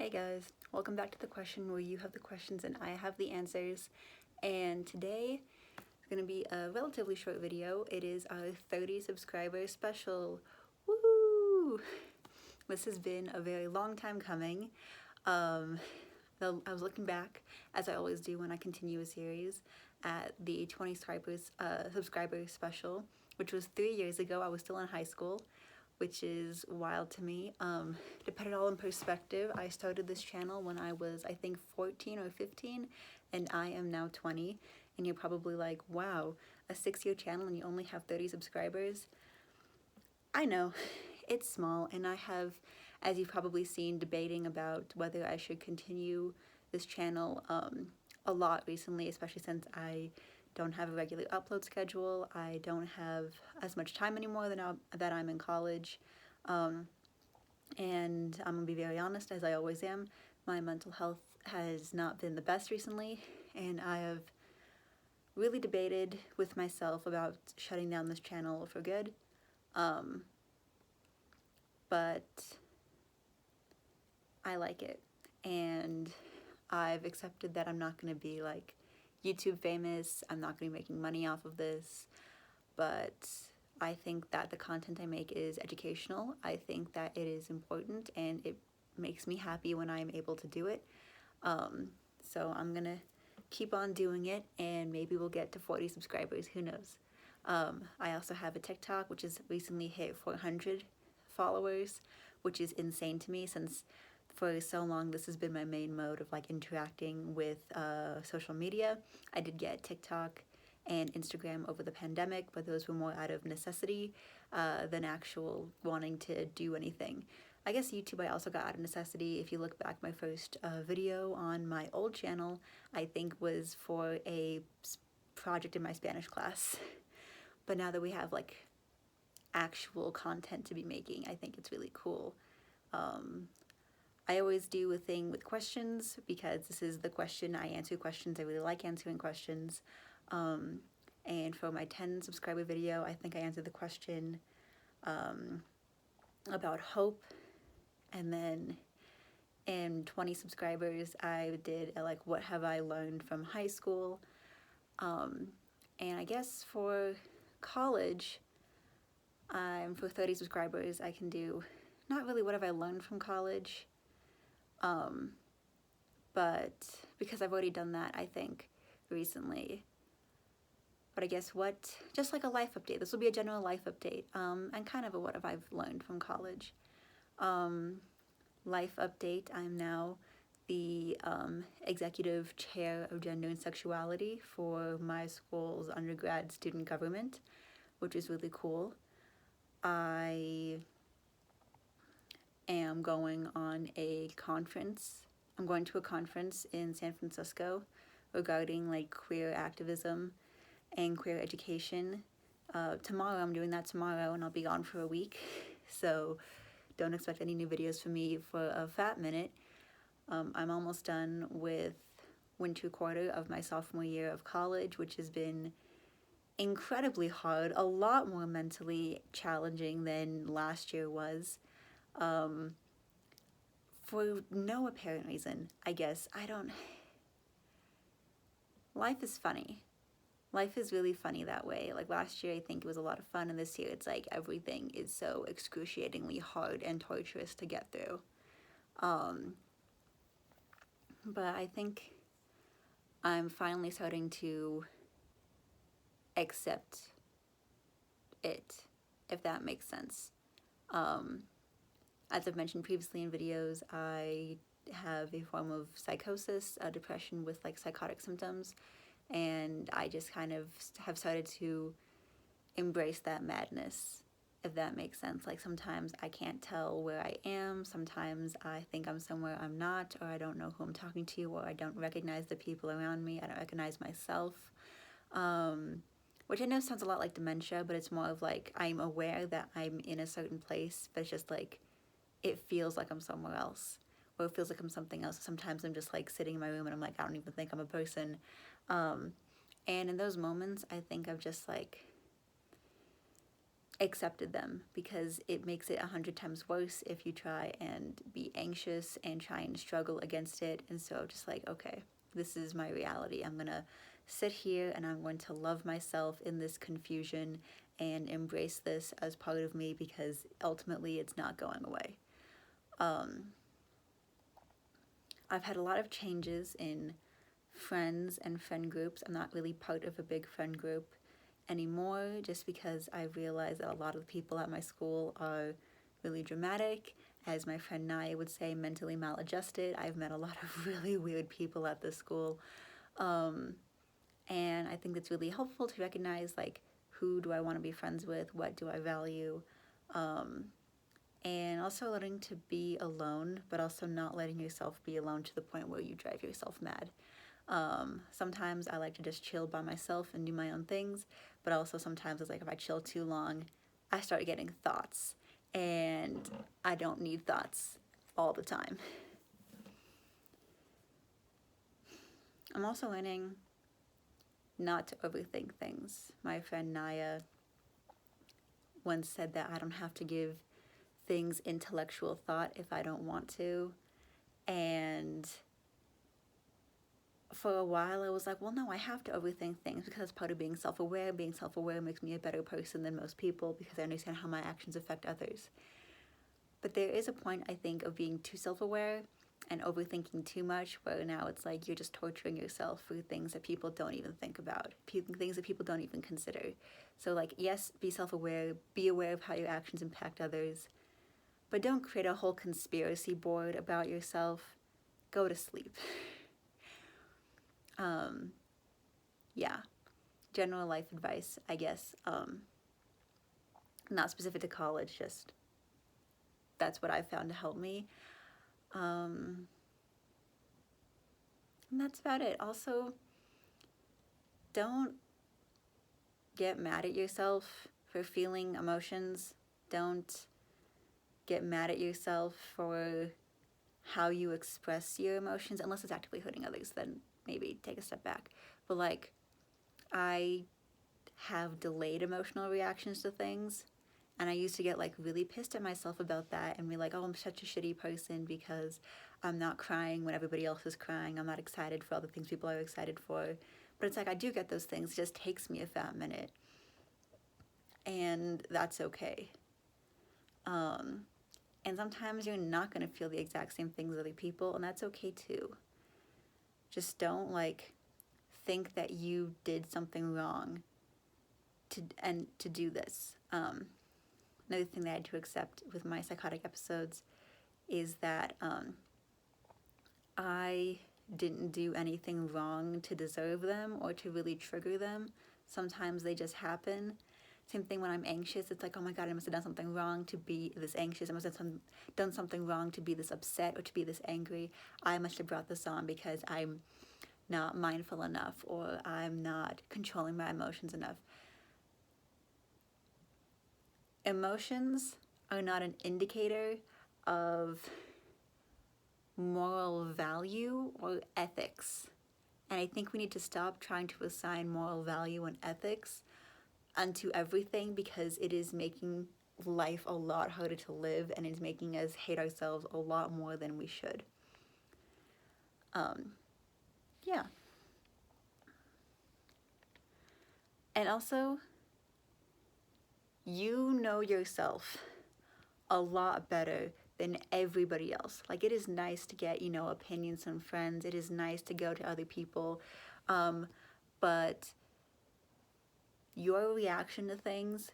Hey guys, welcome back to the question where you have the questions and I have the answers. And today is going to be a relatively short video. It is our 30 subscriber special. Woohoo! This has been a very long time coming. Um, I was looking back, as I always do when I continue a series, at the 20 subscriber special, which was 3 years ago. I was still in high school, which is wild to me. To put it all in perspective, I started this channel when I was, I think, 14 or 15, and I am now 20. And you're probably like, wow, a 6-year channel and you only have 30 subscribers? I know, it's small, and I have, as you've probably seen, debating about whether I should continue this channel a lot recently, especially since I don't have a regular upload schedule. I don't have as much time anymore that I'm in college. And I'm gonna be very honest, as I always am, my mental health has not been the best recently, and I have really debated with myself about shutting down this channel for good. But I like it, and I've accepted that I'm not gonna be like YouTube famous. I'm not gonna be making money off of this, but I think that the content I make is educational. I think that it is important, and it makes me happy when I'm able to do it. So I'm gonna keep on doing it, and maybe we'll get to 40 subscribers, who knows. I also have a TikTok, which has recently hit 400 followers, which is insane to me since for so long this has been my main mode of like interacting with social media. I did get TikTok and Instagram over the pandemic, but those were more out of necessity than actual wanting to do anything. I guess YouTube I also got out of necessity. If you look back, my first video on my old channel, I think was for a project in my Spanish class. But now that we have like actual content to be making, I think it's really cool. I always do a thing with questions because this is the question. I answer questions. I really like answering questions. And for my 10 subscriber video, I think I answered the question about hope. And then in 20 subscribers, I did like, what have I learned from high school? And I guess for college, for 30 subscribers, I can do not really what have I learned from college, but because I've already done that, I think, recently. But I guess just like a life update. This will be a general life update, and kind of a what have I learned from college. Life update, I'm now the executive chair of gender and sexuality for my school's undergrad student government, which is really cool. I am going on a conference. I'm going to a conference in San Francisco regarding like queer activism and queer education. Tomorrow, I'm doing that tomorrow, and I'll be gone for a week. So don't expect any new videos from me for a fat minute. I'm almost done with 1/2 of my sophomore year of college, which has been incredibly hard, a lot more mentally challenging than last year was. For no apparent reason, I guess. Life is funny. Life is really funny that way. Like last year, I think it was a lot of fun, and this year it's like everything is so excruciatingly hard and torturous to get through. But I think I'm finally starting to accept it, if that makes sense. As I've mentioned previously in videos, I have a form of psychosis, depression with like psychotic symptoms, and I just kind of have started to embrace that madness, if that makes sense. Like sometimes I can't tell where I am, sometimes I think I'm somewhere I'm not, or I don't know who I'm talking to, or I don't recognize the people around me, I don't recognize myself. Which I know sounds a lot like dementia, but it's more of like I'm aware that I'm in a certain place, but it's just like it feels like I'm somewhere else, or it feels like I'm something else. Sometimes I'm just like sitting in my room and I'm like, I don't even think I'm a person. And in those moments, I think I've just like, accepted them, because it makes it 100 times worse if you try and be anxious and try and struggle against it. And so just like, okay, this is my reality. I'm gonna sit here and I'm going to love myself in this confusion and embrace this as part of me, because ultimately it's not going away. I've had a lot of changes in friends and friend groups. I'm not really part of a big friend group anymore, just because I realized that a lot of the people at my school are really dramatic. As my friend Naya would say, mentally maladjusted. I've met a lot of really weird people at this school. And I think it's really helpful to recognize, like, who do I want to be friends with? What do I value? And also learning to be alone, but also not letting yourself be alone to the point where you drive yourself mad. Sometimes I like to just chill by myself and do my own things, but also sometimes it's like if I chill too long, I start getting thoughts, and I don't need thoughts all the time. I'm also learning not to overthink things. My friend Naya once said that I don't have to give things intellectual thought if I don't want to. And for a while I was like, well, no, I have to overthink things because it's part of being self-aware. Being self-aware makes me a better person than most people because I understand how my actions affect others. But there is a point, I think, of being too self-aware and overthinking too much, where now it's like you're just torturing yourself for things that people don't even think about, things that people don't even consider. So, like, yes, be self-aware, be aware of how your actions impact others, but don't create a whole conspiracy board about yourself. Go to sleep. Yeah, general life advice, I guess. Not specific to college, just that's what I found to help me. And that's about it. Also, don't get mad at yourself for feeling emotions. Don't get mad at yourself for how you express your emotions, unless it's actively hurting others, then maybe take a step back. But like, I have delayed emotional reactions to things, and I used to get like really pissed at myself about that and be like, oh, I'm such a shitty person because I'm not crying when everybody else is crying. I'm not excited for all the things people are excited for. But it's like, I do get those things. It just takes me a fat minute. And that's okay. And sometimes you're not going to feel the exact same things as other people, and that's okay too. Just don't like think that you did something wrong to do this. Another thing that I had to accept with my psychotic episodes is that I didn't do anything wrong to deserve them or to really trigger them. Sometimes they just happen. Same thing when I'm anxious. It's like, oh my God, I must have done something wrong to be this anxious. I must have done something wrong to be this upset or to be this angry. I must have brought this on because I'm not mindful enough, or I'm not controlling my emotions enough. Emotions are not an indicator of moral value or ethics. And I think we need to stop trying to assign moral value and ethics unto everything, because it is making life a lot harder to live, and it's making us hate ourselves a lot more than we should. Yeah. And also, you know yourself a lot better than everybody else. Like, it is nice to get, opinions from friends. It is nice to go to other people. But your reaction to things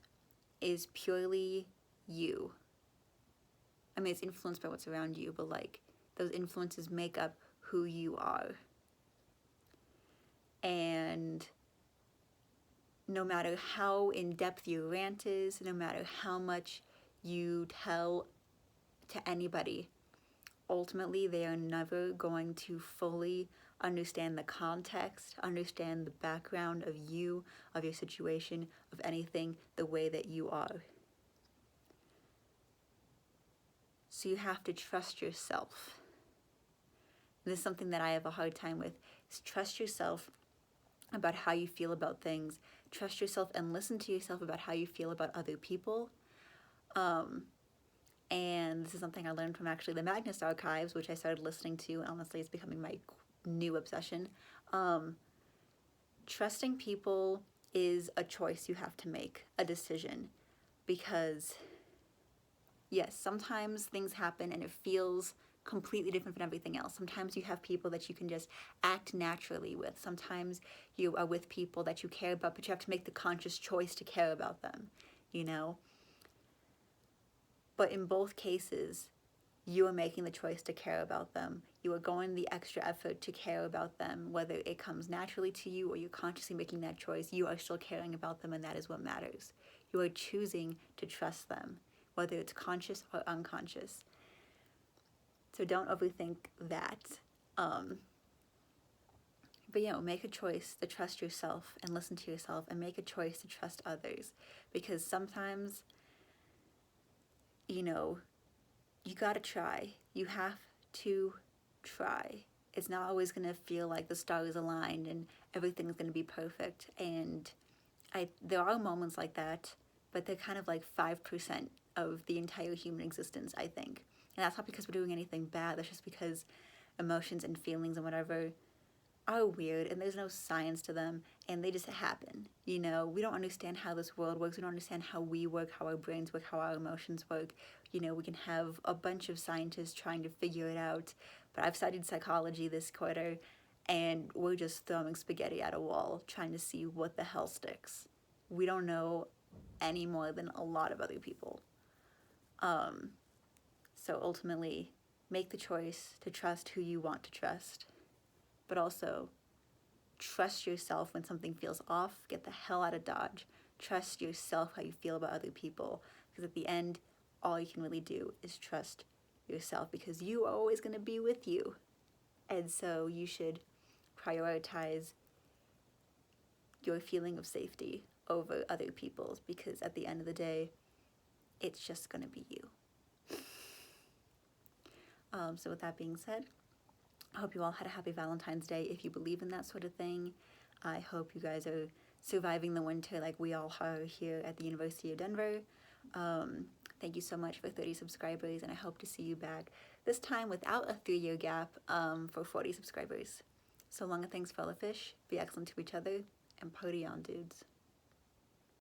is purely you. I mean, it's influenced by what's around you, but like, those influences make up who you are. And no matter how in-depth your rant is, no matter how much you tell to anybody, ultimately they are never going to fully understand the context, understand the background of you, of your situation, of anything, the way that you are. So you have to trust yourself. And this is something that I have a hard time with, is trust yourself about how you feel about things. trust yourself and listen to yourself about how you feel about other people. And this is something I learned from actually the Magnus Archives, which I started listening to. Honestly, it's becoming my new obsession. Trusting people is a choice you have to make, a decision, because yes, sometimes things happen and it feels completely different from everything else. Sometimes you have people that you can just act naturally with. Sometimes you are with people that you care about, but you have to make the conscious choice to care about them, you know? But in both cases, you are making the choice to care about them. You are going the extra effort to care about them, whether it comes naturally to you or you're consciously making that choice. You are still caring about them, and that is what matters. You are choosing to trust them, whether it's conscious or unconscious. So don't overthink that. But yeah, make a choice to trust yourself and listen to yourself, and make a choice to trust others, because sometimes, you know, you gotta try. You have to try. It's not always gonna feel like the stars aligned and everything's gonna be perfect. And there are moments like that, but they're kind of like 5% of the entire human existence, I think. And that's not because we're doing anything bad. That's just because emotions and feelings and whatever are weird, and there's no science to them, and they just happen. You know, we don't understand how this world works. We don't understand how we work, how our brains work, how our emotions work. You know, we can have a bunch of scientists trying to figure it out, but I've studied psychology this quarter, and we're just throwing spaghetti at a wall trying to see what the hell sticks. We don't know any more than a lot of other people. So ultimately, make the choice to trust who you want to trust, but also trust yourself when something feels off. Get the hell out of Dodge. Trust yourself how you feel about other people, because at the end, all you can really do is trust yourself, because you are always going to be with you. And so you should prioritize your feeling of safety over other people's, because at the end of the day, it's just going to be you. So with that being said, I hope you all had a happy Valentine's Day if you believe in that sort of thing. I hope you guys are surviving the winter like we all are here at the University of Denver. Thank you so much for 30 subscribers, and I hope to see you back, this time without a 3-year gap, for 40 subscribers. So long and thanks for all the fish, be excellent to each other, and party on, dudes.